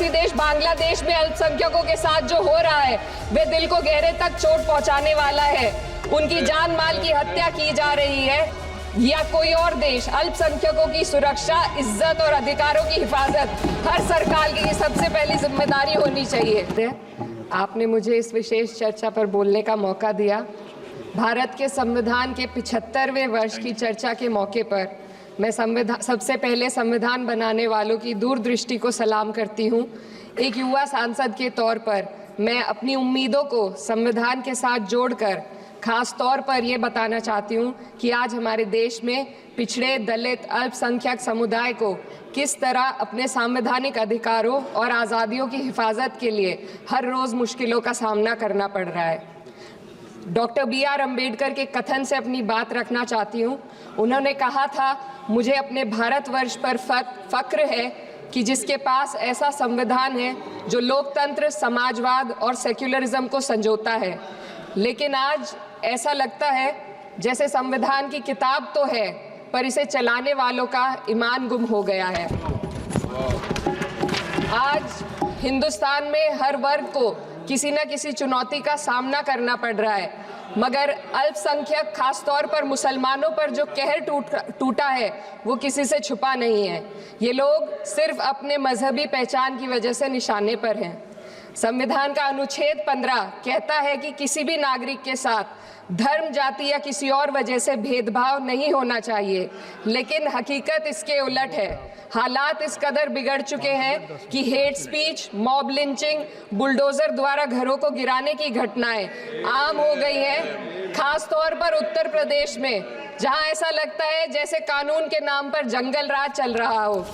पड़ोसी देश बांग्लादेश में अल्पसंख्यकों के साथ जो हो रहा है वे दिल को गहरे तक चोट पहुंचाने वाला है। उनकी जान माल की हत्या की जा रही है या कोई और देश अल्पसंख्यकों की सुरक्षा, इज्जत और अधिकारों की हिफाजत हर सरकार की सबसे पहली जिम्मेदारी होनी चाहिए। आपने मुझे इस विशेष चर्चा पर बोलने का मौका दिया। भारत के संविधान के 75वें वर्ष की चर्चा के मौके पर मैं सबसे पहले संविधान बनाने वालों की दूरदृष्टि को सलाम करती हूँ। एक युवा सांसद के तौर पर मैं अपनी उम्मीदों को संविधान के साथ जोड़कर खास तौर पर ये बताना चाहती हूँ कि आज हमारे देश में पिछड़े, दलित, अल्पसंख्यक समुदाय को किस तरह अपने संवैधानिक अधिकारों और आज़ादियों की हिफाजत के लिए हर रोज़ मुश्किलों का सामना करना पड़ रहा है। Doctor B.R. अम्बेडकर के कथन से अपनी बात रखना चाहती हूँ। उन्होंने कहा था, मुझे अपने भारतवर्ष पर फक्र है कि जिसके पास ऐसा संविधान है जो लोकतंत्र, समाजवाद और सेक्युलरिज्म को संजोता है। लेकिन आज ऐसा लगता है जैसे संविधान की किताब तो है पर इसे चलाने वालों का ईमान गुम हो गया है। आज हिंदुस्तान में हर वर्ग को किसी न किसी चुनौती का सामना करना पड़ रहा है, मगर अल्पसंख्यक खास तौर पर मुसलमानों पर जो कहर टूटा है वो किसी से छुपा नहीं है। ये लोग सिर्फ अपने मजहबी पहचान की वजह से निशाने पर हैं। संविधान का अनुच्छेद 15 कहता है कि किसी भी नागरिक के साथ धर्म, जाति या किसी और वजह से भेदभाव नहीं होना चाहिए, लेकिन हकीकत इसके उलट है। हालात इस कदर बिगड़ चुके हैं कि hate speech, mob lynching, bulldozer द्वारा घरों को गिराने की घटनाएं आम हो गई हैं, खास तौर पर उत्तर प्रदेश में, जहां ऐसा लगता है जैसे कानून के नाम पर जंगल राज चल रहा हो।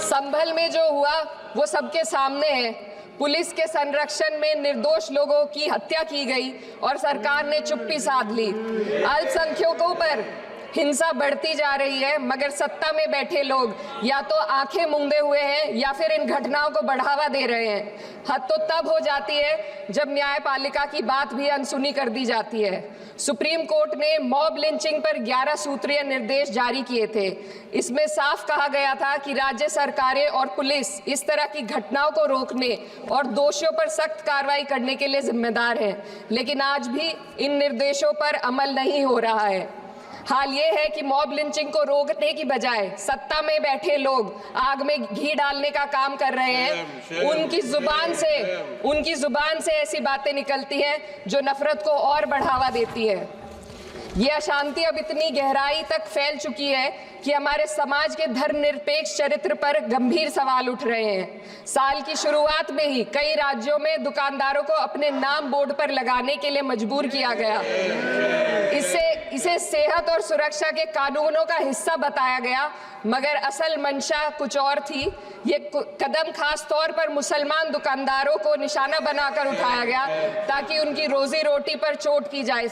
संभल में जो हुआ वो सबके सामने है। पुलिस के संरक्षण में निर्दोष लोगों की हत्या की गई और सरकार ने चुप्पी साध ली। अल्पसंख्यकों पर हिंसा बढ़ती जा रही है, मगर सत्ता में बैठे लोग या तो आंखें मूंदे हुए हैं या फिर इन घटनाओं को बढ़ावा दे रहे हैं। हद तो तब हो जाती है जब न्यायपालिका की बात भी अनसुनी कर दी जाती है। सुप्रीम कोर्ट ने मॉब लिंचिंग पर 11 सूत्रीय निर्देश जारी किए थे। इसमें साफ कहा गया था कि राज्य सरकारें और पुलिस इस तरह की घटनाओं को रोकने और दोषियों पर सख्त कार्रवाई करने के लिए जिम्मेदार हैं, लेकिन आज भी इन निर्देशों पर अमल नहीं हो रहा है। हाल ये है कि मॉब लिंचिंग को रोकने की बजाय सत्ता में बैठे लोग आग में घी डालने का काम कर रहे हैं। उनकी जुबान से ऐसी बातें निकलती हैं जो नफरत को और बढ़ावा देती है। ये अशांति अब इतनी गहराई तक फैल चुकी है कि हमारे समाज के धर्मनिरपेक्ष चरित्र पर गंभीर सवाल उठ रहे हैं। साल की शुरुआत में ही कई राज्यों में दुकानदारों को अपने नाम बोर्ड पर लगाने के लिए मजबूर किया गया। इसे सेहत और सुरक्षा के कानूनों का हिस्सा बताया गया, मगर असल मंशा कुछ और थी। ये कदम खास तौर पर मुसलमान दुकानदारों को निशाना बनाकर उठाया गया ताकि उनकी रोजी रोटी पर चोट की जाए।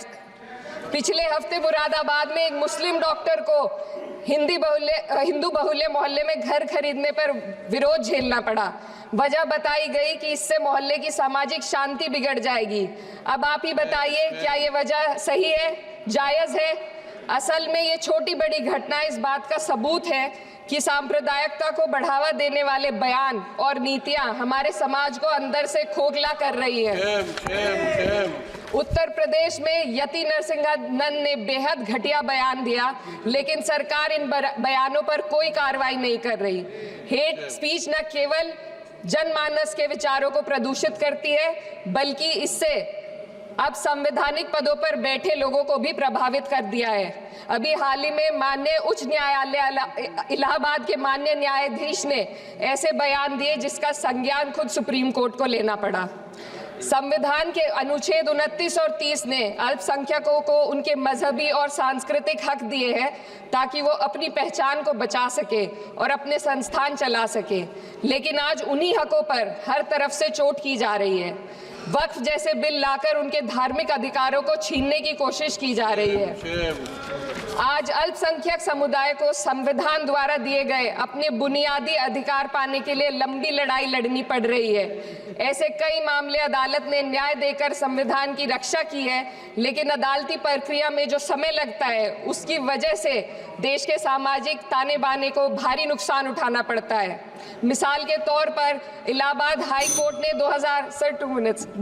पिछले हफ्ते मुरादाबाद में एक मुस्लिम डॉक्टर को हिंदू बहुल्य मोहल्ले में घर खरीदने पर विरोध झेलना पड़ा। वजह बताई गई कि इससे मोहल्ले की सामाजिक शांति बिगड़ जाएगी। अब आप ही बताइए, क्या ये वजह सही है, जायज है? असल में ये छोटी बड़ी घटनाएं इस बात का सबूत है कि सांप्रदायिकता को बढ़ावा देने वाले बयान और नीतियां हमारे समाज को अंदर से खोखला कर रही है। उत्तर प्रदेश में यति नरसिंहन ने बेहद घटिया बयान दिया, लेकिन सरकार इन बयानों पर कोई कार्रवाई नहीं कर रही। हेट स्पीच न केवल जनमानस के विचारों को प्रदूषित करती है, बल्कि इससे अब संवैधानिक पदों पर बैठे लोगों को भी प्रभावित कर दिया है। अभी हाल ही में माननीय उच्च न्यायालय इलाहाबाद के माननीय न्यायाधीश ने ऐसे बयान दिए जिसका संज्ञान खुद सुप्रीम कोर्ट को लेना पड़ा। संविधान के अनुच्छेद 29 और 30 ने अल्पसंख्यकों को उनके मजहबी और सांस्कृतिक हक दिए हैं ताकि वो अपनी पहचान को बचा सके और अपने संस्थान चला सके, लेकिन आज उन्हीं हकों पर हर तरफ से चोट की जा रही है। वक्फ जैसे बिल लाकर उनके धार्मिक अधिकारों को छीनने की कोशिश की जा रही है। आज अल्पसंख्यक समुदाय को संविधान द्वारा दिए गए अपने बुनियादी अधिकार पाने के लिए लंबी लड़ाई लड़नी पड़ रही है। ऐसे कई मामले अदालत ने न्याय देकर संविधान की रक्षा की है, लेकिन अदालती प्रक्रिया में जो समय लगता है उसकी वजह से देश के सामाजिक ताने बाने को भारी नुकसान उठाना पड़ता है। मिसाल के तौर पर इलाहाबाद हाई कोर्ट ने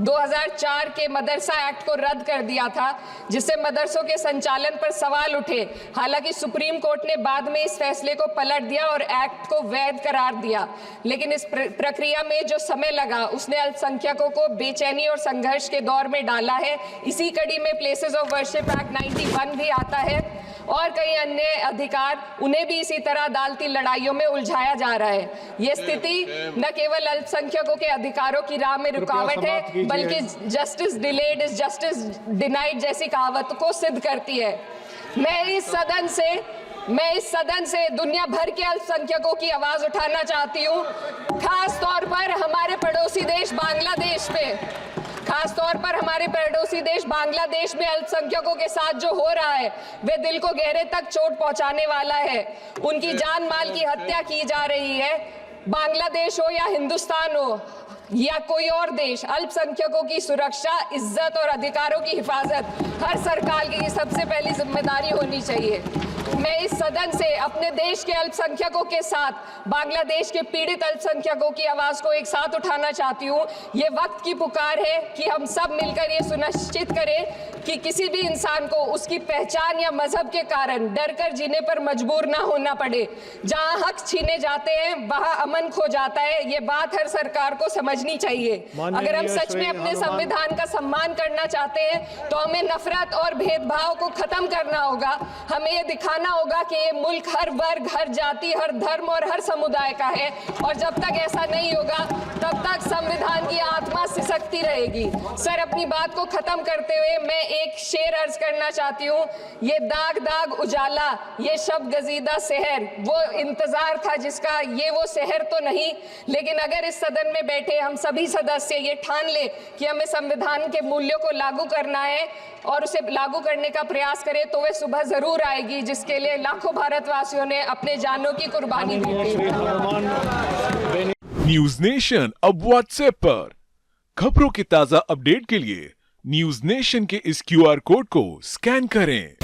2004 के मदरसा एक्ट को रद्द कर दिया था, जिससे मदरसों के संचालन पर सवाल उठे। हालांकि सुप्रीम कोर्ट ने बाद में इस फैसले को पलट दिया और एक्ट को वैध करार दिया, लेकिन इस प्रक्रिया में जो समय लगा उसने अल्पसंख्यकों को बेचैनी और संघर्ष के दौर में डाला है। इसी कड़ी में प्लेसेस ऑफ वर्शिप एक्ट 91 भी आता है और कई अन्य अधिकार, उन्हें भी इसी तरह अदालती लड़ाइयों में उलझाया जा रहा है। ये स्थिति न केवल अल्पसंख्यकों के अधिकारों की राह में रुकावट है, बल्कि justice delayed is justice denied जैसी कहावत को सिद्ध करती है। मैं इस सदन से दुनिया भर के अल्पसंख्यकों की आवाज उठाना चाहती हूँ, खास तौर पर हमारे पड़ोसी देश बांग्लादेश में अल्पसंख्यकों के साथ जो हो रहा है वे दिल को गहरे तक चोट पहुंचाने वाला है। उनकी जान माल की हत्या की जा रही है। बांग्लादेश हो या हिंदुस्तान हो या कोई और देश, अल्पसंख्यकों की सुरक्षा, इज्जत और अधिकारों की हिफाजत हर सरकार की सबसे पहली जिम्मेदारी होनी चाहिए। मैं इस सदन से अपने देश के अल्पसंख्यकों के साथ बांग्लादेश के पीड़ित अल्पसंख्यकों की आवाज को एक साथ उठाना चाहती हूँ। ये वक्त की पुकार है कि हम सब मिलकर ये सुनिश्चित करें कि किसी भी इंसान को उसकी पहचान या मजहब के कारण डरकर जीने पर मजबूर ना होना पड़े। जहाँ हक छीने जाते हैं वहाँ अमन खो जाता है। ये बात हर सरकार को समझनी चाहिए। अगर हम सच में अपने संविधान का सम्मान करना चाहते हैं तो हमें नफरत और भेदभाव को खत्म करना होगा। हमें ये दिखाना होगा कि ये मुल्क हर वर्ग, हर जाति, हर धर्म और हर समुदाय का है, और जब तक ऐसा नहीं होगा तब तक संविधान की आत्मा सिसकती रहेगी। सर, अपनी बात को खत्म करते हुए मैं एक शेर अर्ज करना चाहती हूँ। ये दाग दाग उजाला, ये शब गजीदा शहर, वो इंतजार था जिसका, ये वो शहर तो नहीं। लेकिन अगर इस सदन में बैठे हम सभी सदस्य ये ठान ले कि हमें संविधान के मूल्यों को लागू करना है और उसे लागू करने का प्रयास करें, तो वह सुबह जरूर आएगी जिसके लिए लाखों भारतवासियों ने अपने जानों की कुर्बानी दी थी। न्यूज नेशन अब व्हाट्सएप पर खबरों के ताजा अपडेट के लिए न्यूज नेशन के इस QR कोड को स्कैन करें।